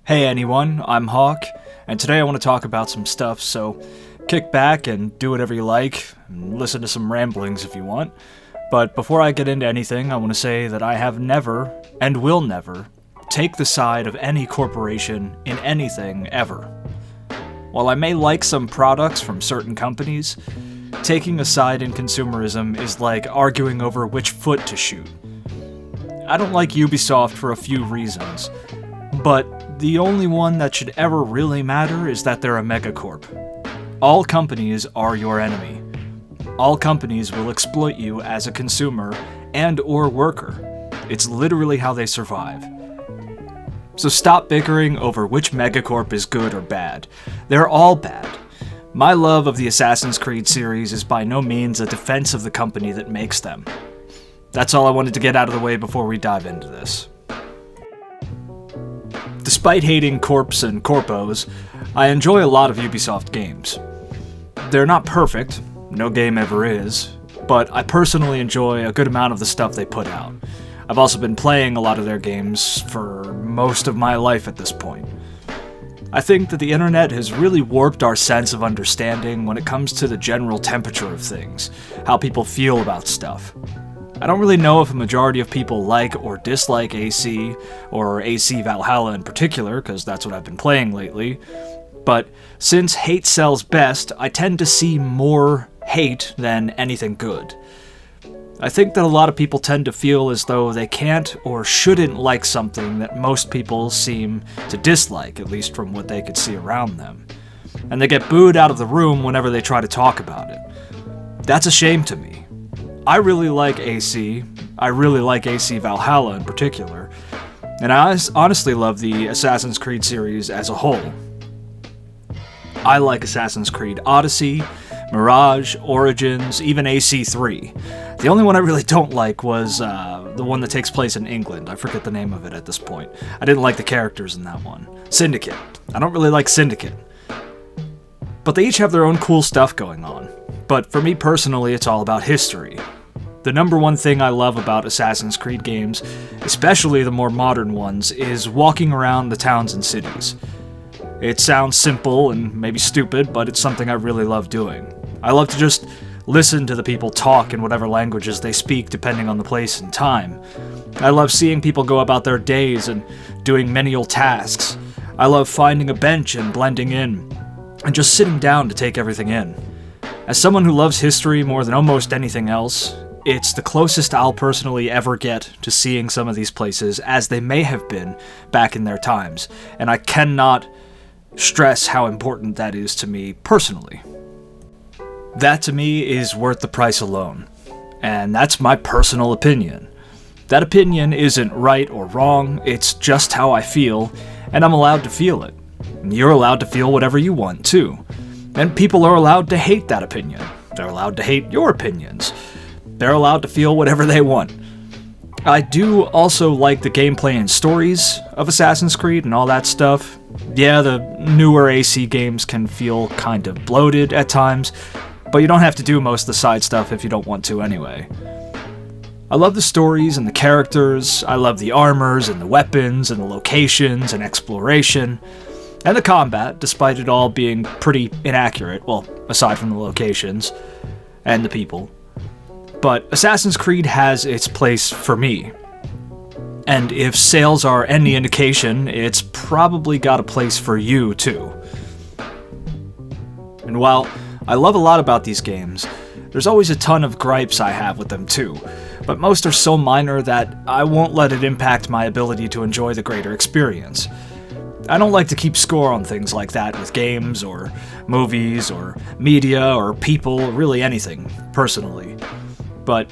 Hey anyone, I'm Hawk, and today I want to talk about some stuff, so kick back and do whatever you like, and listen to some ramblings if you want. But before I get into anything, I want to say that I have never, and will never, take the side of any corporation in anything ever. While I may like some products from certain companies, taking a side in consumerism is like arguing over which foot to shoot. I don't like Ubisoft for a few reasons, but the only one that should ever really matter is that they're a megacorp. All companies are your enemy. All companies will exploit you as a consumer and or worker. It's literally how they survive. So stop bickering over which megacorp is good or bad. They're all bad. My love of the Assassin's Creed series is by no means a defense of the company that makes them. That's all I wanted to get out of the way before we dive into this. Despite hating corps and corpos, I enjoy a lot of Ubisoft games. They're not perfect, no game ever is, but I personally enjoy a good amount of the stuff they put out. I've also been playing a lot of their games for most of my life at this point. I think that the internet has really warped our sense of understanding when it comes to the general temperature of things, how people feel about stuff. I don't really know if a majority of people like or dislike AC, or AC Valhalla in particular, because that's what I've been playing lately, but since hate sells best, I tend to see more hate than anything good. I think that a lot of people tend to feel as though they can't or shouldn't like something that most people seem to dislike, at least from what they could see around them. And they get booed out of the room whenever they try to talk about it. That's a shame to me. I really like AC. I really like AC Valhalla in particular. And I honestly love the Assassin's Creed series as a whole. I like Assassin's Creed Odyssey, Mirage, Origins, even AC3. The only one I really don't like was the one that takes place in England. I forget the name of it at this point. I didn't like the characters in that one. Syndicate. I don't really like Syndicate. But they each have their own cool stuff going on. But for me personally, it's all about history. The number one thing I love about Assassin's Creed games, especially the more modern ones, is walking around the towns and cities. It sounds simple and maybe stupid, but it's something I really love doing. I love to just listen to the people talk in whatever languages they speak depending on the place and time. I love seeing people go about their days and doing menial tasks. I love finding a bench and blending in, and just sitting down to take everything in. As someone who loves history more than almost anything else, it's the closest I'll personally ever get to seeing some of these places as they may have been back in their times, and I cannot stress how important that is to me personally. That to me is worth the price alone, and that's my personal opinion. That opinion isn't right or wrong, it's just how I feel, and I'm allowed to feel it. And you're allowed to feel whatever you want too. And people are allowed to hate that opinion. They're allowed to hate your opinions. They're allowed to feel whatever they want. I do also like the gameplay and stories of Assassin's Creed and all that stuff. Yeah, the newer AC games can feel kind of bloated at times, but you don't have to do most of the side stuff if you don't want to anyway. I love the stories and the characters, I love the armors and the weapons and the locations and exploration, and the combat, despite it all being pretty inaccurate, well, aside from the locations and the people. But Assassin's Creed has its place for me. And if sales are any indication, it's probably got a place for you too. And while I love a lot about these games, there's always a ton of gripes I have with them too, but most are so minor that I won't let it impact my ability to enjoy the greater experience. I don't like to keep score on things like that with games, or movies, or media, or people, or really anything, personally. But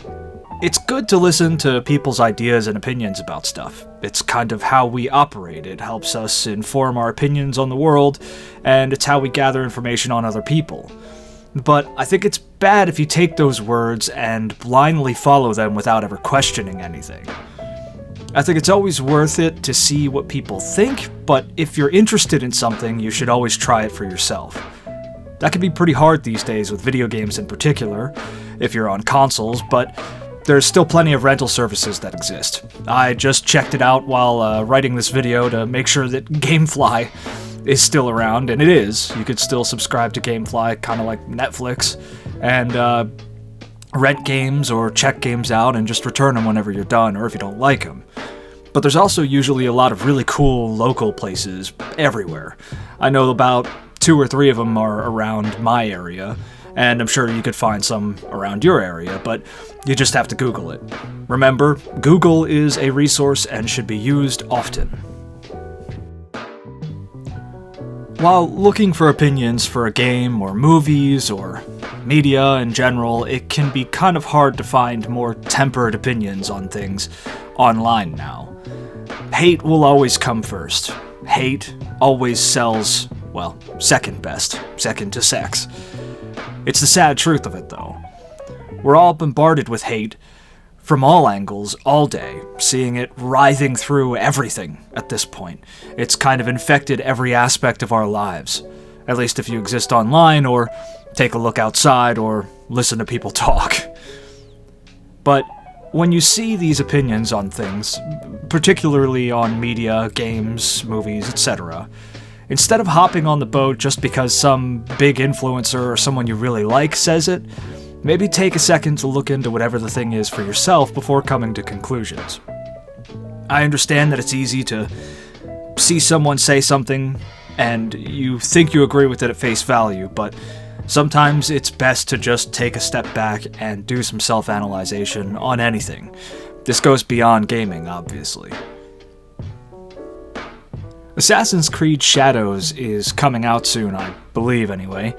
it's good to listen to people's ideas and opinions about stuff. It's kind of how we operate. It helps us inform our opinions on the world, and it's how we gather information on other people. But I think it's bad if you take those words and blindly follow them without ever questioning anything. I think it's always worth it to see what people think, but if you're interested in something, you should always try it for yourself. That can be pretty hard these days with video games in particular, if you're on consoles, but there's still plenty of rental services that exist. I just checked it out while writing this video to make sure that GameFly is still around, and it is. You could still subscribe to GameFly, kind of like Netflix, and rent games or check games out and just return them whenever you're done, or if you don't like them. But there's also usually a lot of really cool local places everywhere. I know about 2 or 3 of them are around my area, and I'm sure you could find some around your area, but you just have to Google it. Remember, Google is a resource and should be used often. While looking for opinions for a game or movies or media in general, it can be kind of hard to find more tempered opinions on things online now. Hate will always come first. Hate always sells, well, second best, second to sex. It's the sad truth of it, though. We're all bombarded with hate from all angles, all day, seeing it writhing through everything at this point. It's kind of infected every aspect of our lives, at least if you exist online, or take a look outside, or listen to people talk. But when you see these opinions on things, particularly on media, games, movies, etc., instead of hopping on the boat just because some big influencer or someone you really like says it, maybe take a second to look into whatever the thing is for yourself before coming to conclusions. I understand that it's easy to see someone say something and you think you agree with it at face value, but sometimes it's best to just take a step back and do some self-analyzation on anything. This goes beyond gaming, obviously. Assassin's Creed Shadows is coming out soon, I believe anyway,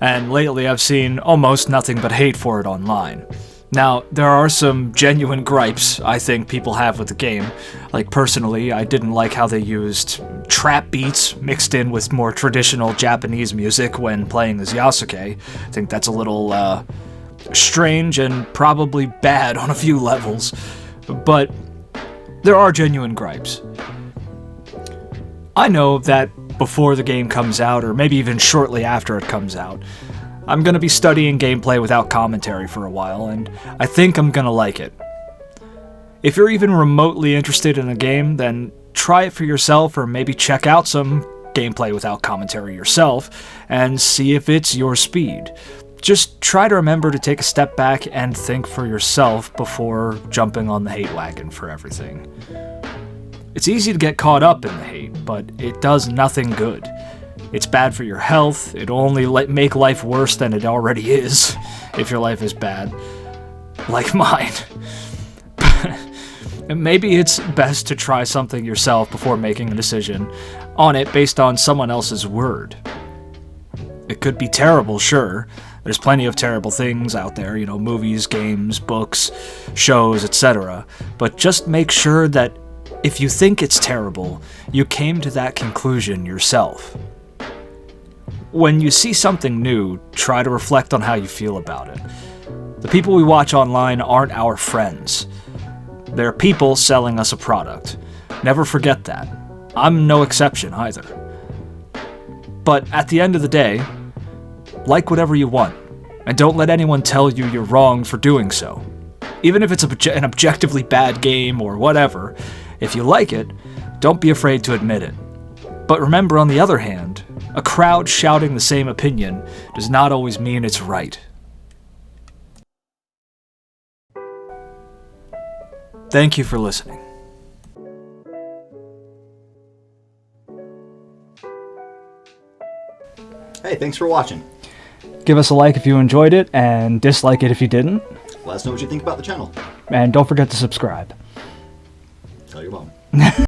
and lately I've seen almost nothing but hate for it online. Now, there are some genuine gripes I think people have with the game. Like, personally, I didn't like how they used trap beats mixed in with more traditional Japanese music when playing as Yasuke. I think that's a little, strange and probably bad on a few levels. But there are genuine gripes. I know that before the game comes out, or maybe even shortly after it comes out, I'm going to be studying gameplay without commentary for a while, and I think I'm going to like it. If you're even remotely interested in a game, then try it for yourself, or maybe check out some gameplay without commentary yourself, and see if it's your speed. Just try to remember to take a step back and think for yourself before jumping on the hate wagon for everything. It's easy to get caught up in the hate, but it does nothing good. It's bad for your health, it'll only make life worse than it already is, if your life is bad. Like mine. Maybe it's best to try something yourself before making a decision on it based on someone else's word. It could be terrible, sure. There's plenty of terrible things out there, movies, games, books, shows, etc. But just make sure that if you think it's terrible, you came to that conclusion yourself. When you see something new, try to reflect on how you feel about it. The people we watch online aren't our friends. They're people selling us a product. Never forget that. I'm no exception either. But at the end of the day, like whatever you want, and don't let anyone tell you you're wrong for doing so. Even if it's an objectively bad game or whatever, if you like it, don't be afraid to admit it. But remember, on the other hand, a crowd shouting the same opinion does not always mean it's right. Thank you for listening. Hey, thanks for watching. Give us a like if you enjoyed it, and dislike it if you didn't. Let us know what you think about the channel. And don't forget to subscribe. Tell your mom.